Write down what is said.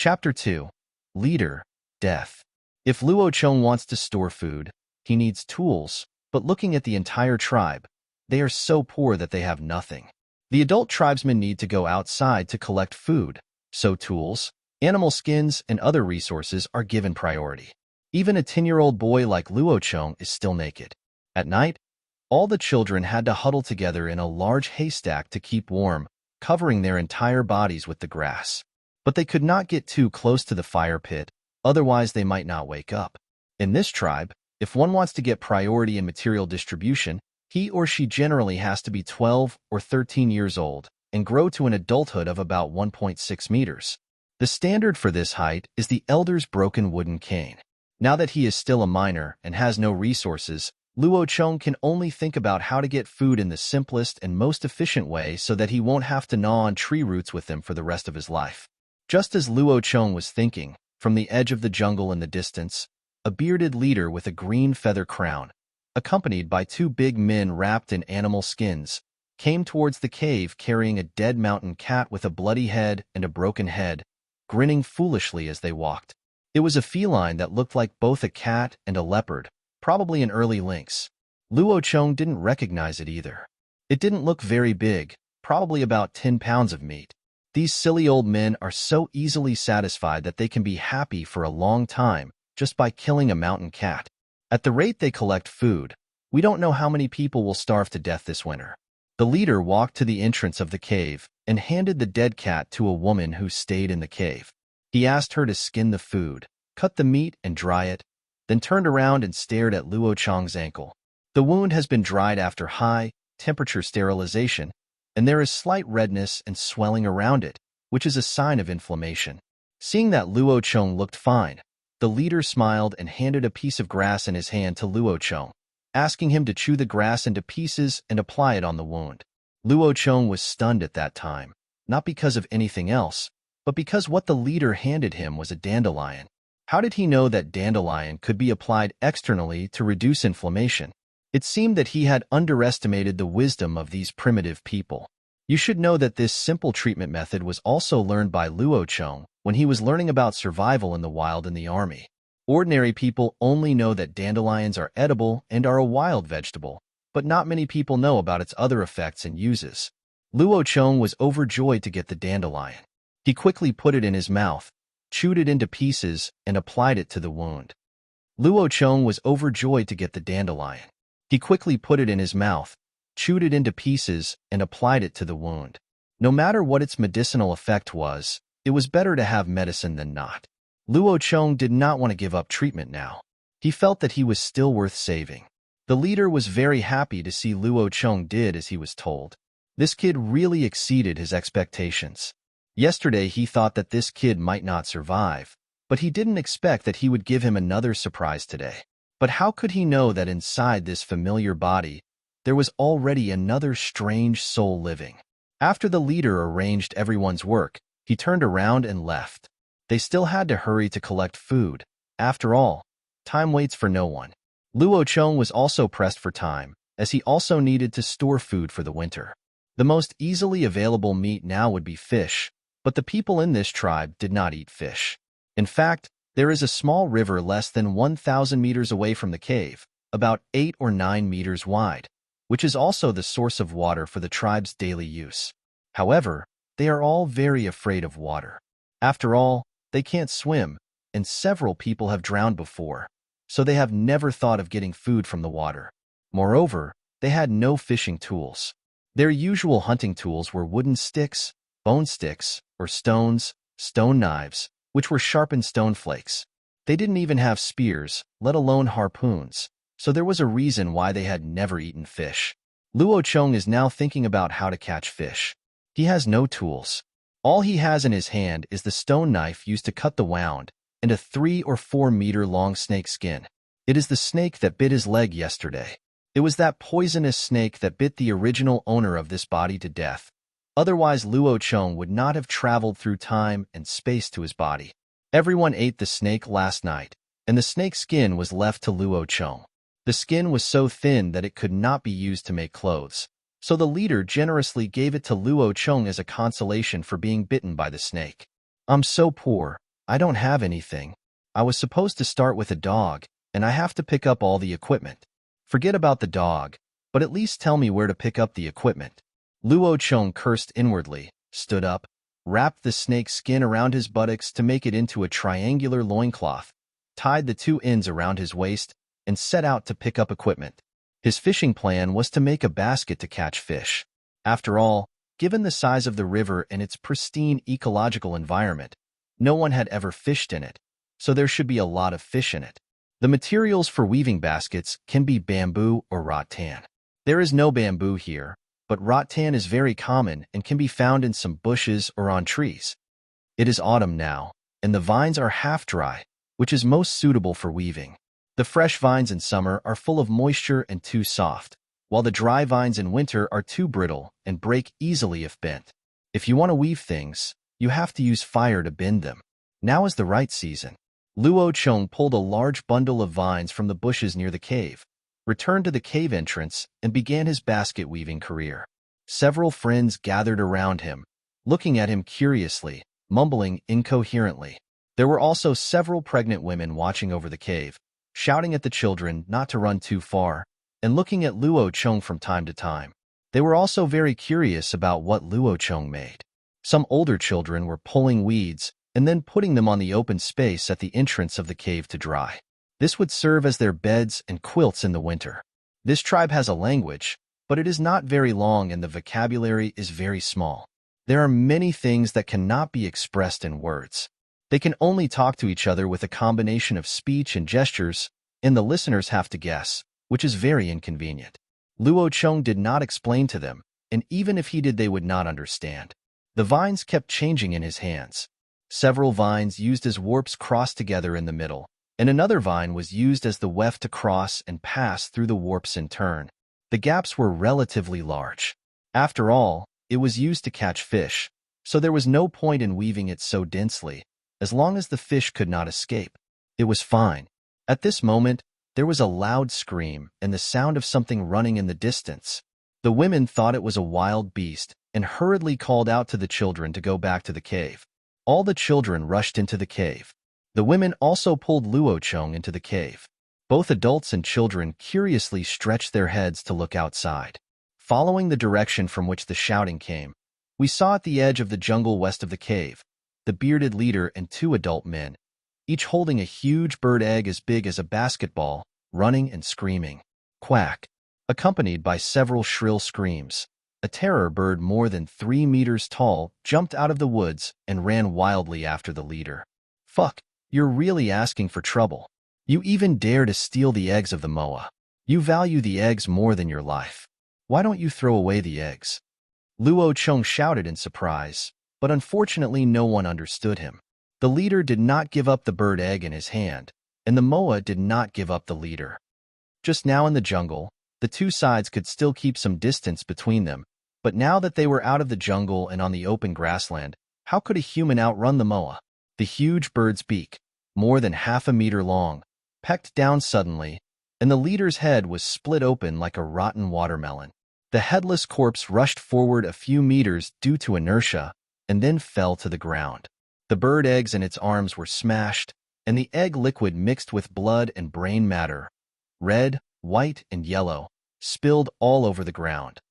Chapter 2. Leader, Death. If Luo Chong wants to store food, he needs tools, but looking at the entire tribe, they are so poor that they have nothing. The adult tribesmen need to go outside to collect food, so tools, animal skins, and other resources are given priority. Even a 10-year-old boy like Luo Chong is still naked. At night, all the children had to huddle together in a large haystack to keep warm, covering their entire bodies with the grass. But they could not get too close to the fire pit, otherwise they might not wake up. In this tribe, if one wants to get priority in material distribution, he or she generally has to be 12 or 13 years old and grow to an adulthood of about 1.6 meters. The standard for this height is the elder's broken wooden cane. Now that he is still a minor and has no resources, Luo Chong can only think about how to get food in the simplest and most efficient way so that he won't have to gnaw on tree roots with them for the rest of his life. Just as Luo Chong was thinking, from the edge of the jungle in the distance, a bearded leader with a green feather crown, accompanied by two big men wrapped in animal skins, came towards the cave carrying a dead mountain cat with a bloody head and a broken head, grinning foolishly as they walked. It was a feline that looked like both a cat and a leopard, probably an early lynx. Luo Chong didn't recognize it either. It didn't look very big, probably about 10 pounds of meat. These silly old men are so easily satisfied that they can be happy for a long time just by killing a mountain cat. At the rate they collect food, we don't know how many people will starve to death this winter. The leader walked to the entrance of the cave and handed the dead cat to a woman who stayed in the cave. He asked her to skin the food, cut the meat and dry it, then turned around and stared at Luo Chong's ankle. The wound has been dried after high-temperature sterilization, and there is slight redness and swelling around it, which is a sign of inflammation. Seeing that Luo Chong looked fine, the leader smiled and handed a piece of grass in his hand to Luo Chong, asking him to chew the grass into pieces and apply it on the wound. Luo Chong was stunned at that time, not because of anything else, but because what the leader handed him was a dandelion. How did he know that dandelion could be applied externally to reduce inflammation? It seemed that he had underestimated the wisdom of these primitive people. You should know that this simple treatment method was also learned by Luo Chong when he was learning about survival in the wild in the army. Ordinary people only know that dandelions are edible and are a wild vegetable, but not many people know about its other effects and uses. Luo Chong was overjoyed to get the dandelion. He quickly put it in his mouth, chewed it into pieces, and applied it to the wound. Luo Chong was overjoyed to get the dandelion. He quickly put it in his mouth, chewed it into pieces, and applied it to the wound. No matter what its medicinal effect was, it was better to have medicine than not. Luo Chong did not want to give up treatment now. He felt that he was still worth saving. The leader was very happy to see Luo Chong did as he was told. This kid really exceeded his expectations. Yesterday he thought that this kid might not survive, but he didn't expect that he would give him another surprise today. But how could he know that inside this familiar body, there was already another strange soul living? After the leader arranged everyone's work, he turned around and left. They still had to hurry to collect food. After all, time waits for no one. Luo Chong was also pressed for time, as he also needed to store food for the winter. The most easily available meat now would be fish, but the people in this tribe did not eat fish. In fact, there is a small river less than 1,000 meters away from the cave, about 8 or 9 meters wide, which is also the source of water for the tribe's daily use. However, they are all very afraid of water. After all, they can't swim, and several people have drowned before, so they have never thought of getting food from the water. Moreover, they had no fishing tools. Their usual hunting tools were wooden sticks, bone sticks, or stones, stone knives, which were sharpened stone flakes. They didn't even have spears, let alone harpoons, so there was a reason why they had never eaten fish. Luo Chong is now thinking about how to catch fish. He has no tools. All he has in his hand is the stone knife used to cut the wound and a 3 or 4 meter long snake skin. It is the snake that bit his leg yesterday. It was that poisonous snake that bit the original owner of this body to death. Otherwise, Luo Chong would not have traveled through time and space to his body. Everyone ate the snake last night, and the snake skin was left to Luo Chong. The skin was so thin that it could not be used to make clothes, so the leader generously gave it to Luo Chong as a consolation for being bitten by the snake. "I'm so poor," I don't have anything. I was supposed to start with a dog, and I have to pick up all the equipment. Forget about the dog, but at least tell me where to pick up the equipment. Luo Chong cursed inwardly, stood up, wrapped the snake skin around his buttocks to make it into a triangular loincloth, tied the two ends around his waist, and set out to pick up equipment. His fishing plan was to make a basket to catch fish. After all, given the size of the river and its pristine ecological environment, no one had ever fished in it, so there should be a lot of fish in it. The materials for weaving baskets can be bamboo or rattan. There is no bamboo here, but rattan is very common and can be found in some bushes or on trees. It is autumn now, and the vines are half dry, which is most suitable for weaving. The fresh vines in summer are full of moisture and too soft, while the dry vines in winter are too brittle and break easily if bent. If you want to weave things, you have to use fire to bend them. Now is the right season. Luo Chong pulled a large bundle of vines from the bushes near the cave, returned to the cave entrance, and began his basket weaving career. Several friends gathered around him, looking at him curiously, mumbling incoherently. There were also several pregnant women watching over the cave, shouting at the children not to run too far, and looking at Luo Chong from time to time. They were also very curious about what Luo Chong made. Some older children were pulling weeds and then putting them on the open space at the entrance of the cave to dry. This would serve as their beds and quilts in the winter. This tribe has a language, but it is not very long and the vocabulary is very small. There are many things that cannot be expressed in words. They can only talk to each other with a combination of speech and gestures, and the listeners have to guess, which is very inconvenient. Luo Chong did not explain to them, and even if he did they would not understand. The vines kept changing in his hands. Several vines used as warps crossed together in the middle, and another vine was used as the weft to cross and pass through the warps in turn. The gaps were relatively large. After all, it was used to catch fish, so there was no point in weaving it so densely, as long as the fish could not escape. It was fine. At this moment, there was a loud scream and the sound of something running in the distance. The women thought it was a wild beast and hurriedly called out to the children to go back to the cave. All the children rushed into the cave. The women also pulled Luo Chong into the cave. Both adults and children curiously stretched their heads to look outside. Following the direction from which the shouting came, we saw at the edge of the jungle west of the cave, the bearded leader and two adult men, each holding a huge bird egg as big as a basketball, running and screaming. Quack! Accompanied by several shrill screams, a terror bird more than 3 meters tall jumped out of the woods and ran wildly after the leader. Fuck, you're really asking for trouble. You even dare to steal the eggs of the moa. You value the eggs more than your life. Why don't you throw away the eggs? Luo Chong shouted in surprise, but unfortunately no one understood him. The leader did not give up the bird egg in his hand, and the moa did not give up the leader. Just now in the jungle, the two sides could still keep some distance between them, but now that they were out of the jungle and on the open grassland, how could a human outrun the moa? The huge bird's beak, more than 1/2 meter long, pecked down suddenly, and the leader's head was split open like a rotten watermelon. The headless corpse rushed forward a few meters due to inertia, and then fell to the ground. The bird eggs in its arms were smashed, and the egg liquid mixed with blood and brain matter, red, white, and yellow, spilled all over the ground.